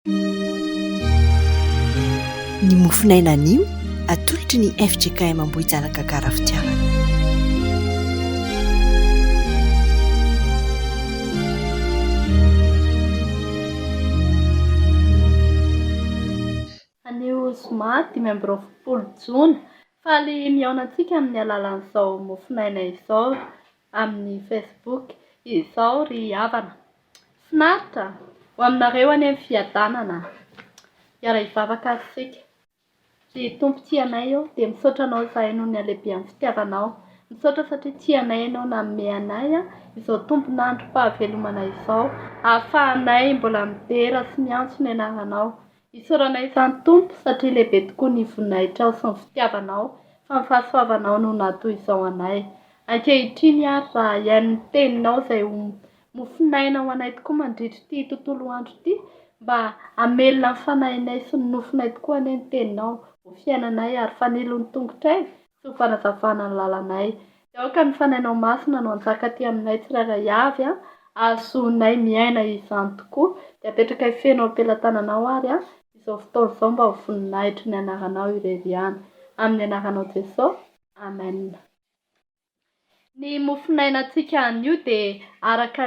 Ny mofinaina anio atolotry ny FJKM Ambohijanaka Karafitiavana. Anio zoma 20 Jona faly mihaonantsika amin'ny alalan'izao mofinaina izao amin'ny Facebook. Izao ry havana. Finaritra ho aminareo any amin'ny fiadanana. Hiara hivavaka isika. Ry tompo tianay eo dia misaotra anao izahay noho ny alehibe amin'ny fitiavanao. Misaotra satria tianay ianao nanome anay izao tombon'androm-pahavelomana izao. Ahafahanay mbola midera sy miantso ny anaranao. Isaoranay izany tompo satria lehibe tokoa ny voninahitra sy ny fitiavanao fa ny fahasoavanao no natoy izao anay. Ankehitriny ary raha iain'ny teninao izay mofinaina ho anay tokoa mandritra ity tontolo andro ity mba hamelona ny fanahinay sy ny nofinay tokoa anie ny teninao ho fiainanay ary fanilon'ny tongotray sy ho fanazavana ny lalànay. Dia aoka ny fanahinao masina no hanjaka aty aminay tsirairay avy ahazoanay miaina izany tokoa dia apetraka hifenao am-pelantananao ary izao fotoana izao mba ho voninahitry ny anaranao irery ihany. Amin'ny anaranao Jesosy. Amen. Ny mofinainantsika anio dia araka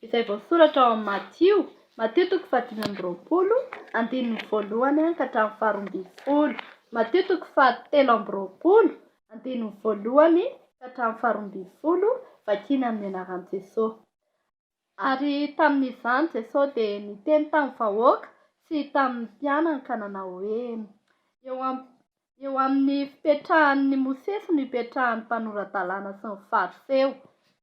izay voasoratra ao amin'ny Matthieu 5:20 andininy voalohany ka hatramin'ny 12. Matthieu 5:20 andininy voalohany ka hatramin'ny 12 vakiana amin'ny anaran'i Jesosy. Ary tamin'izany Jesosy dia niteny tamin'ny vahoaka sy tamin'ny mpianany ka nanao hoe eo amin'ny fipetrahan'ny Mosesy no hipetrahan'ny mpanoran-dalàna sy ny fariseo.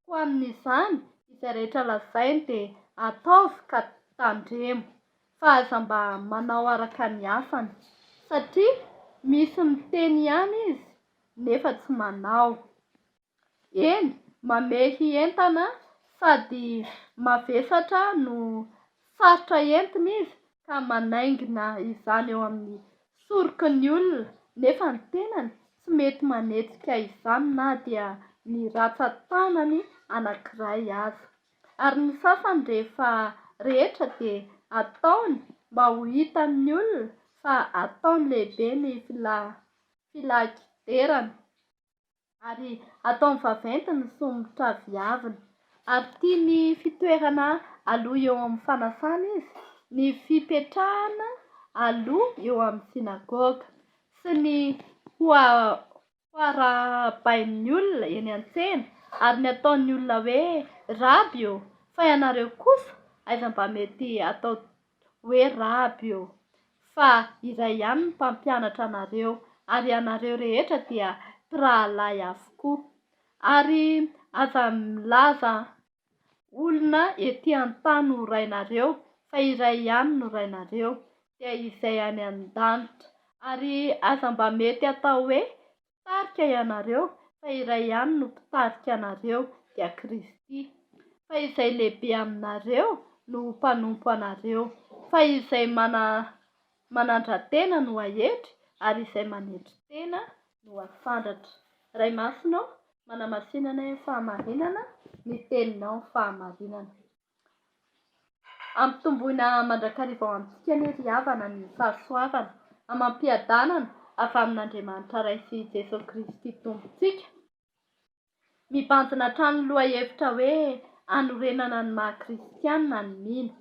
Ho amin'izany izay rehetra lazainy dia ataovy ka tandremo fa aza mba manao araka ny asany satria misy miteny ihany izy nefa tsy manao. Eny, mamehy entana sady mavesatra no sarotra entina izy ka manaingina izany eo amin'ny sorokin'ny olona nefa ny tenany tsy mety manetsika izany na dia ny ratsan-tanany anankiray aza. Ary ny sasany rehetra dia ataony mba ho hitan'ny olona fa ataony lehibe ny filakiderany ary ataony vaventiny sy mitraviaviny. Ary tiany fitoerana aloha eo amin'ny fanasana izy, ny fipetrahana aloha eo amin'ny sinagoga sy ny hoarabain'ny olona eny an-tsena ary ny ataon'ny olona hoe raby eo fa ianareo kosa aiza mba mety atao hoe raby eo fa iray ihany ny mpampianatra anareo ary ianareo rehetra dia mpirahalahy avokoa. Ary aza milaza olona etỳ an-tany ho rainareo fa iray ihany no rainareo dia izay any an-danitra. Ary aza mba mety atao hoe mpitarika ianareo fa iray ihany no mpitarika anareo dia Kristy. Fa izay lehibe aminareo no mpanompo anareo. Fa izay manandra-tena no ahetry ary izay manetry tena no asandratra. Ray masinao manamasinana ny fahamarinana ny teninao ny fahamarinana. Ampitomboina mandrakariva ao amintsika ny ry havana ny fahasoavana amam-piadanana avy amin'Andriamanitra Ray sy Jesosy Kristy Tompontsika. Mibanjina hatrany loha hevitra hoe hanorenana ny maha-kristianina ny mino.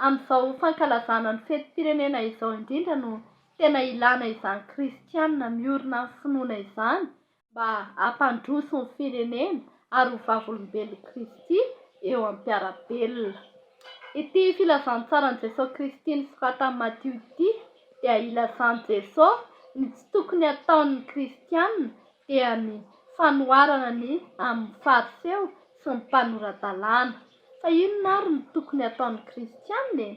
Amin'izao fankalazana ny fetim-pirenena izao indrindra no tena ilana izany kristianina miorina amin'ny finoana izany mba hampandroso ny firenena ary ho vavolombelon'i Kristy eo am-piarabelona. Ity filazantsara ny Jesosy Kristy nisoratan'i Matthieu ity dia ilazan'i Jesosy ny tsy tokony ataon'ny kristianina dia ny fanoharana ny amin'ny fariseo sy ny mpanoran-dalàna. Fa inona ary ny tokony ataon'ny kristianina?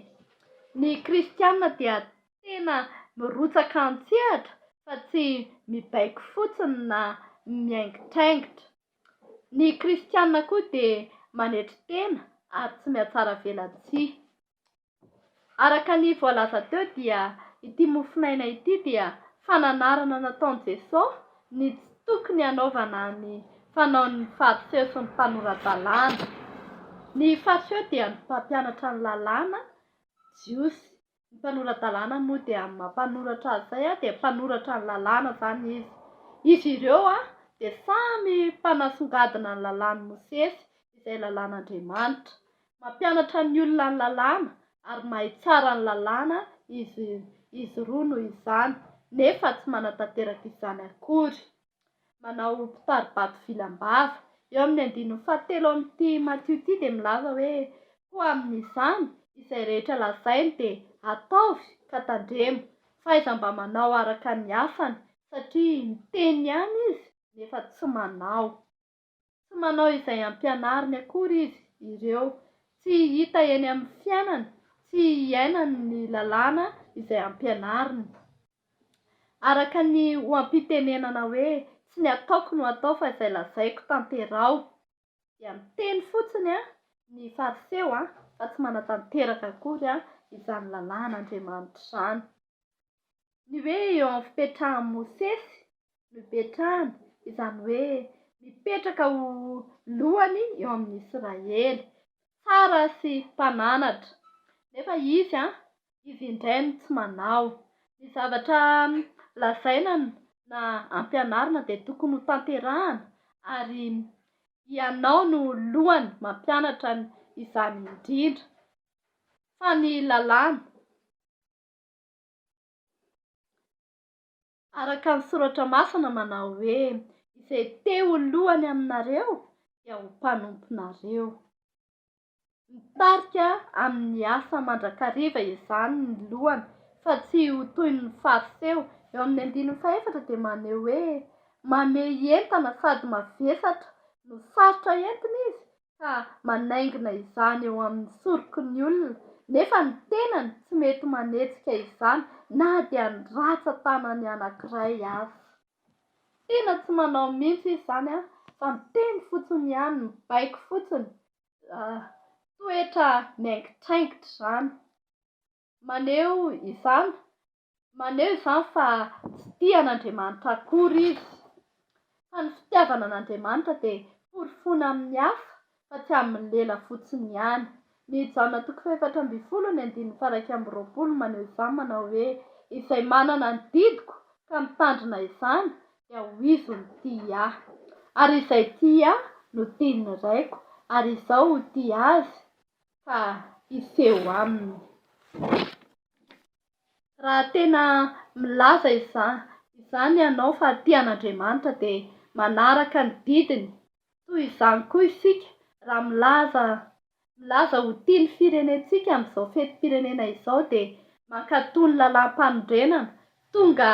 Ny kristianina dia tena mirotsaka an-tsehatra fa tsy mibaiko fotsiny na miaingitraingitra. Ny kristianina koa dia manetry tena ary tsy mihatsara velan-tsihy. Araka ny voalaza teo dia ity mofinaina ity dia fananarana nataon'i Jesosy ny tsy tokony hanaovana ny fanaon'ny fariseo sy ny mpanoran-dalàna. Ny fariseo dia ny mpampianatra ny lalàna, jiosy. Ny mpanoratan-dalàna moa dia amin'ny mampanoratra azy izay dia mpanoratra ny lalàna zany izy. Izy ireo dia samy mpanasongadina ny lalàn'i Mosesy izay lalàn'Andriamanitra. Mampianatra ny olona ny lalàna ary mahay tsara ny lalàna izy roa noho izany, nefa tsy manatanteraka izany akory. Manao mpitaribato vilam-bava. Eo amin'ny 7 amin'ity Matio ity dia milaza hoe ho amin'izany izay rehetra lazainy dia ataovy ka tandremo, faiza-mba manao araka ny asany satria miteny ihany izy nefa tsy manao. Tsy manao izay ampianariny akory ireo, tsy hita eny amin'ny fiainany, tsy iainany ny lalàna izay ampianariny. Araka ny oam-pitenenana hoe tsy ny ataoko no atao fa izay lazaiko tanterao, dia miteny fotsiny ny fariseo fa tsy manatanteraka akory izany lalàn'Andriamanitra izany. Ny hoe eo amin'ny fipetrahan'i Mosesy no ipetrahany, izany hoe mipetraka ho lohany eo amin'ny Israely, tsara sy mpananatra. Nefa izy indray no tsy manao. Ny zavatra lazaina na ampianarina dia tokony ho tanterahana ary ianao no lohany mampianatra izany indrindra. Fa ny lalàna, araka ny soratra masina manao hoe izay te ho lohany aminareo dia ho mpanomponareo. Mitarika amin'ny asa mandrakariva izany ny lohany fa tsy ho toy ny fariseo. Eo amin'ny 4 dia maneho hoe manome entana sady mavesatra no sarotra entina izy ka manaingina izany eo amin'ny sorokin'ny olona, nefa ny tenany tsy mety manetsika izany na dia ny ratsan-tanany anankiray aza. Tena tsy manao mihitsy izy izany fa miteny fotsiny ihany, mibaiko fotsiny. Toetra miaingitraingitra izany. Maneho izany fa tsy tian'Andriamanitra akory izy. Fa ny fitiavana an'Andriamanitra dia forifoena amin'ny asa fa tsy amin'ny lela fotsiny ihany. Ny Jaona 4:1-20 maneho izany manao hoe izay manana ny didiko ka mitandrina izany dia ho izy no tia ahy, ary izay tia ahy no tiany raiko, ary izaho ho tia azy ka hiseho aminy. Raha tena milaza izany ianao fa tian'Andriamanitra dia manaraka ny didiny. Toy izany koa isika raha milaza ho tiany firenentsika amin'izao fetim-pirenena izao dia mankatoy ny lalam-panondrenana, tonga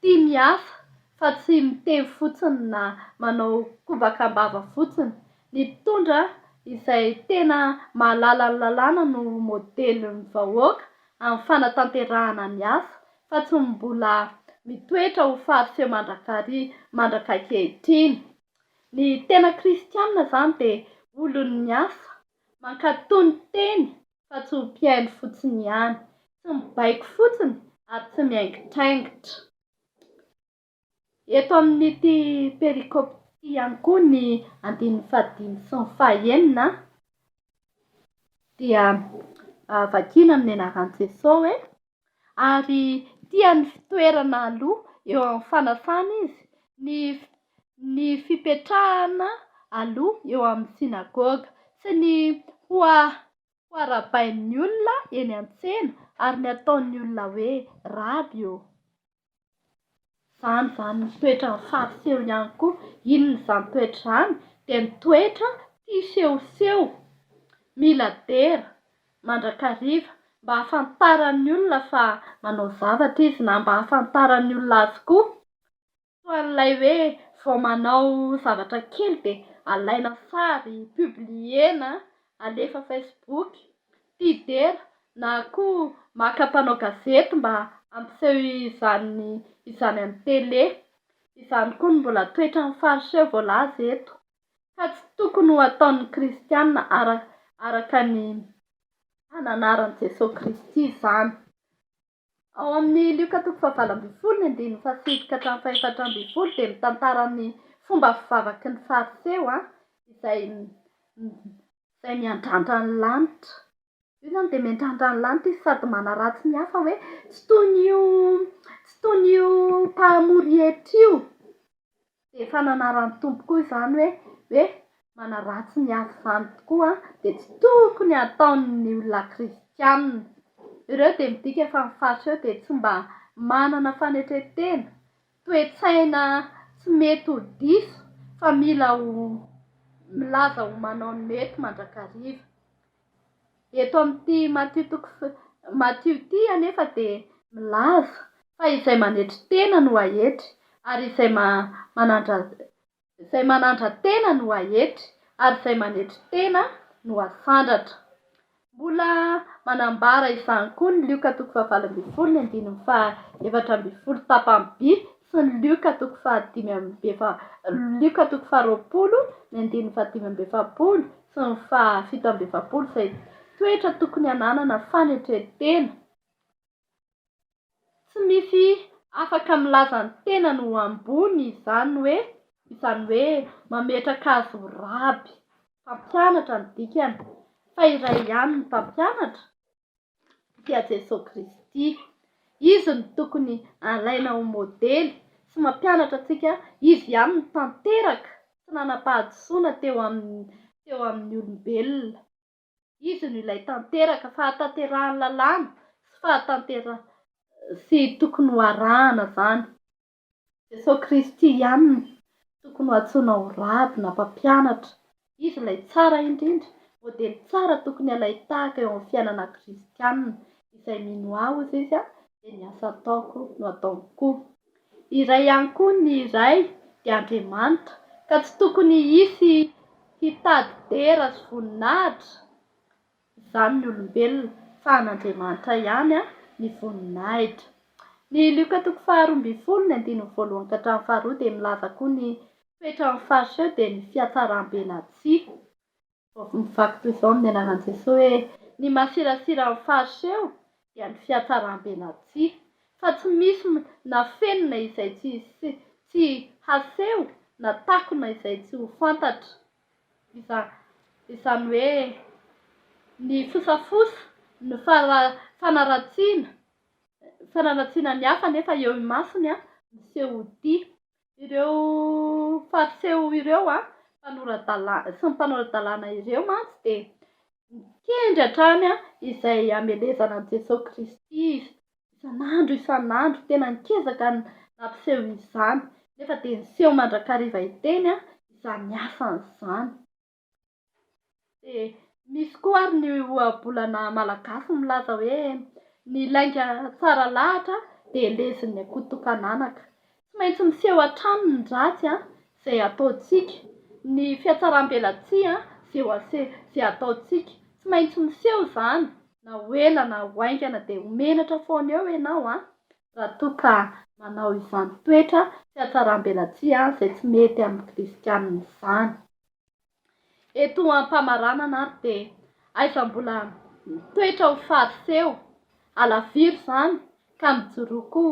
tia miasa fa tsy miteny fotsiny na manao kobakambava fotsiny. Ny mpitondra izay tena mahalala ny lalàna no modelin'ny vahoaka amin'ny fanatanterahana ny asa fa tsy mbola mitoetra ho fariseo mandrakaiky ankehitriny. Ny tena kristianina izany dia olon'ny asa, mankatoy ny teny fa tsy ho mpihaino fotsiny ihany, tsy mibaiko fotsiny ary tsy miaingitraingitra. Eto amin'ity perikopy ihany koa ny 5 dia vakiana amin'ny anaran'i Jesosy hoe ary tiany fitoerana aloha eo amin'ny fanasana izy, ny fipetrahana aloha eo amin'ny sinagoga sy ny hoarabain'ny olona eny an-tsena ary ny ataon'ny olona hoe raby eo. Izany ny toetra ny fariseo ihany koa. Inona izany toetra izany? Dia ny toetra tia sehoseho, miladera, mandrakariva mba hahafantaran'ny olona fa manao zavatra izy na mba hahafantaran'ny olona azy koa. Toa an'ilay hoe vao manao zavatra kely dia alaina sary, publiena, alefa Facebook, tidera na koa maka mpanao gazety mba hampiseho izany amin'ny tele. Izany koa no mbola toetran'ny fariseo voalaza eto. Fa tsy tokony ho ataon'ny kristianina araka ny ananaran'i Jesosy Kristy izany. Ao amin'ny Luka 7:20-7 dia mitantara ny fomba fivavaky ny fariseo izay miandrandra ny lanitra. io zany dia miandrandra ny lanitra izy sady manaratsy ny hafa hoe tsy toy n'io mpahamory hetra io. Dia efa nanarany tompo koa izany hoe manaratsy ny hafa izany tokoa dia tsy tokony ataon'ny olona kristianina. Ireo dia midika fa ny farsy eo dia tsy mba manana fanetretena, toe-tsaina tsy mety ho diso fa mila ho milaza ho manao ny mety mandrakariva. Eto amin'ity Matio ity anefa dia milaza fa izay manetry tena no ahetry ary izay manandra tena no ahetry ary izay manetry tena no asandratra. Mbola manambara izany koa ny Lioka 7:24 tapany B sy ny Lioka 20:15 sy ny 17 izay toetra tokony hananana fanetretena. Tsy misy afaka milaza ny tena no ambony izany hoe mametraka azy ho raby, mpampianatra ny dikany, fa iray ihany ny mpampianatra dia Jesosy Kristy. Izy no tokony alaina ho modely sy mampianatra antsika izy ihany ny tanteraka sy nanam-pahadosoana teo amin'ny olombelona. Izy no ilay tanteraka fahatanterahany lalàna sy tokony ho arahana zany. Jesosy Kristy ihany no tokony ho antsoina ho raby na mpampianatra. Izy ilay tsara indrindra, modely tsara tokony alay tahaka eo amin'ny fiainana kristianina. Izay mino aho izy dia ny asa ataoko no ataoko koa. Iray ihany koa ny iray dia Andriamanitra ka tsy tokony hisy hitady dera sy voninahitra izany ny olombelona fa an'Andriamanitra ihany ny voninahitra. Ny Lioka 12:1-2 dia milaza koa ny toetra ny farsy eo dia ny fiatsaram-belatsia. Mivaky toy izao amin'ny anaran'i Jesosy hoe ny masirasira ny farsy eo dia ny fiatsaram-belatsia, fa tsy misy na fenina izay tsy haseho na takona izay tsy ho fantatra. Izany hoe ny fosafosa, ny fanaratsiana ny hafa nefa eo imasony miseho ho dia. Ireo fariseo ireo sy ny mpanoran-dalàna ireo mantsy dia mikendry hatrany izay hamelezana an'i Jesosy Kristy isan'andro tena nikezaka nampiseho izany nefa dia niseho mandrakariva iteny izany asan'izany. Dia misy koa ary ny ohabolana malagasy milaza hoe ny lainga tsara lahatra dia lezin'ny akotokananaka. Tsy maintsy miseho hatrany ny ratsy izay ataontsika, ny fiatsaram-belatsia izay ataontsika. Tsy maintsy miseho izany na ho ela na ho haingana dia homenatra foana eo ianao raha toa ka manao izany toetra fiatsaram-belatsia izay tsy mety amin'ny kristianina izany. Eto am-pamaranana ary dia aiza-mbola toetra ho fariseo, alaviry izany ka mijoroako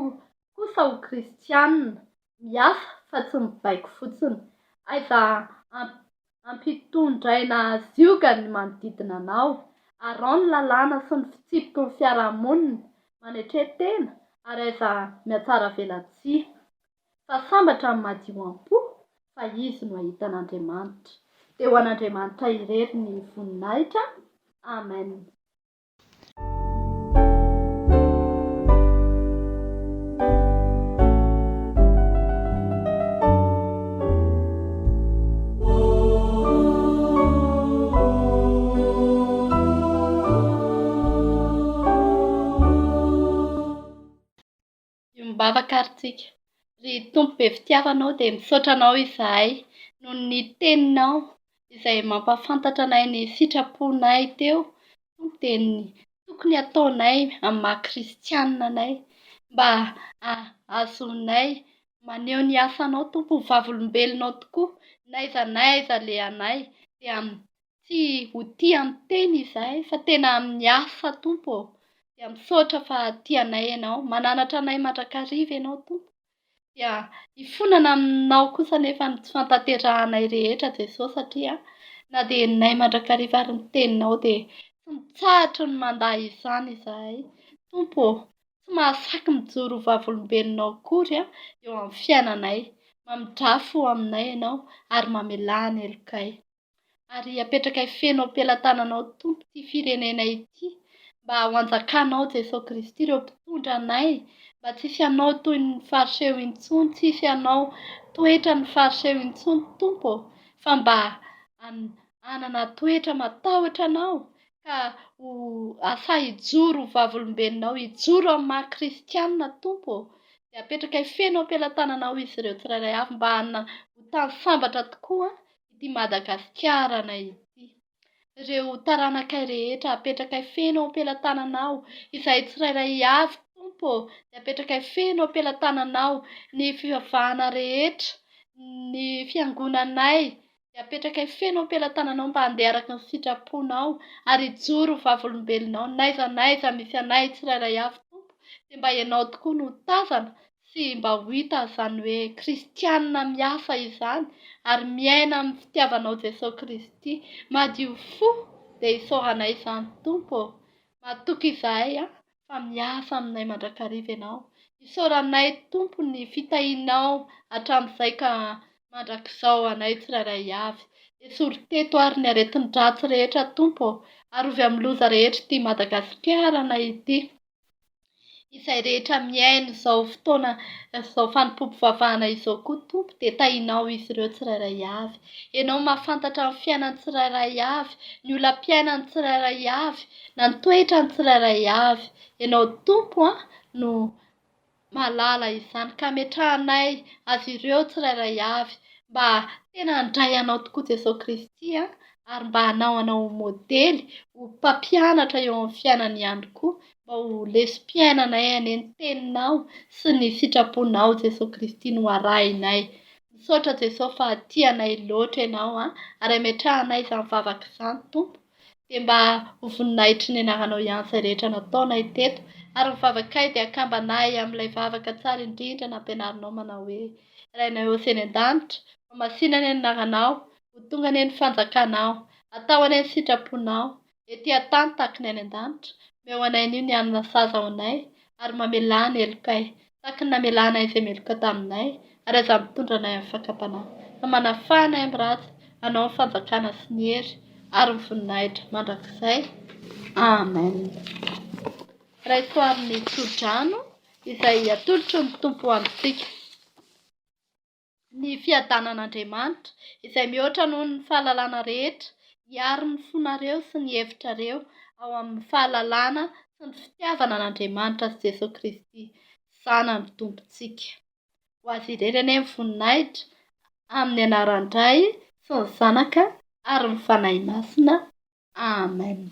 kosa ho kristianina, miasa fa tsy mibaiko fotsiny. Aiza ampitondraina zioka ny manodidina anao, arao ny lalàna sy ny fitsipiky ny fiarahamonina, manetretena ary aiza miatsara velatsia. Fa sambatra ny madio am-po fa izy no ahitan'Andriamanitra. Dia ho an'Andriamanitra irery ny voninahitra. Amen. Mivavaka aritsika. Ry Tompo be fitiavanao dia misaotra anao izahay noho ny teninao izay mampafantatra anay ny sitraponay teo. Dia ny tokony ataonay amin'ny maha-kristianina anay mba azonay maneho ny asanao Tompo, ny vavolombelonao tokoa, n'aiza lehanay dia tsy ho tia amin'ny teny izahay fa tena amin'ny asa Tompo. Dia misaotra fa tianay ianao, mananatra anay mandrakariva ianao Tompo. Dia hifonana aminao kosa nefa tsy fantaterahanay rehetra Jesosy satria na dia nay mandrakariva ary ny teninao dia tsy mitsahatra ny mandahy izany izahay. Tompo, tsy mahasaky mijoro ho vavolombelonao akory eo amin'ny fiainanay. Mamidrafo aminay ianao ary mamelà ny helokay. Ary apetraka feno am-pelantananao Tompo ty firenenay ity, mba ho anjakanao Jesosy Kristy ireo mpitondra anay, mba tsisy anao toy ny fariseho intsony, tsisy anao toetra ny fariseho intsony Tompo, fa mba hanana toetra matahotra anao ka ho asa hijoro ho vavolombelonao, hijoro amin'ny maha kristianina Tompo. Dia apetraka feno am-pelantananao izy ireo tsirairay avy mba hanana ho tany sambatra tokoa ity Madagasikara ity. Ireo taranakay rehetra apetraka feno am-pelantananao, izay tsirairay avy Tompo, dia apetraka feno am-pelantananao ny fivavahana rehetra, ny fiangonanay, dia apetraka feno am-pelantananao mba handeha araka ny sitraponao ary hijoro ho vavolombelonao. N'aiza n'aiza misy anay tsirairay avy Tompo, dia mba ianao tokoa no tazana sy mba ho hita izany hoe kristianina miasa izany ary miaina amin'ny fitiavanao Jesosy Kristy. Madio fo dia isaoranay izany Tompo. Matoky izahay fa miasa aminay mandrakariva ianao. Isaoranay Tompo ny fitahinao hatramin'izay ka mandrakizao anay tsirairay avy. Esory teto ary ny aretin-dratsy rehetra Tompo, arovy amin'ny loza rehetra ity Madagasikara ity. Izay rehetra miaina izao fotoana izao fanompoam-pivavahana izao koa Tompo, dia tahinao izy ireo tsirairay avy. Ianao mahafantatra ny fiainan'ny tsirairay avy, ny olam-piainan'ny tsirairay avy, na ny toetrany tsirairay avy. Ianao Tompo no mahalala izany ka metrahanay azy ireo tsirairay avy mba tena handray anao tokoa Jesosy Kristy ary mba hanao anao môdely ho mpampianatra eo amin'ny fiainany ihany koa, mba ho lesim-piainanay eny ny teninao sy ny sitraponao Jesosy Kristy no arahinay. Misaotra Jesosy fa tianay loatra ianao ary hametrahanay izany vavaka izany Tompo, dia mba ho voninahitry ny anaranao ihany izay rehetra nataonay teto. Ary ny vavakay dia akambanay amin'ilay vavaka tsara indrindra nampianarinao manao hoe: Rainay Osy eny an-danitra, mamasinana ny anaranao, ho tonga anie ny fanjakanao, atao anie ny sitraponao, ety an-tany tahaka ny any an-danitra. Meo anay anio ny hanina saza ho anay ary mamelà ny helokay, tahaka ny namelanay izay meloka taminay ary aza mitondra anay amin'ny fakapanao. Fa manafana amin'ny ratsy, anao ny fanjakana sy ny hery ary ny voninahitra mandrakizay. Amen. Raisoarin'ny tso-drano izay atolotry ny Tompo amintsika. Ny fiadanan'Andriamanitra izay mihoatra noho ny fahalalana rehetra, hiaro ny fonareo sy ny hevitrareo ao amin'ny fahalalana sy ny fitiavana an'Andriamanitra sy Jesosy Kristy, Zanany Tompontsika. Ho azy irery anie ny voninahitra amin'ny anaran-dray sy ny zanaka ary ny fanahy masina. Amen.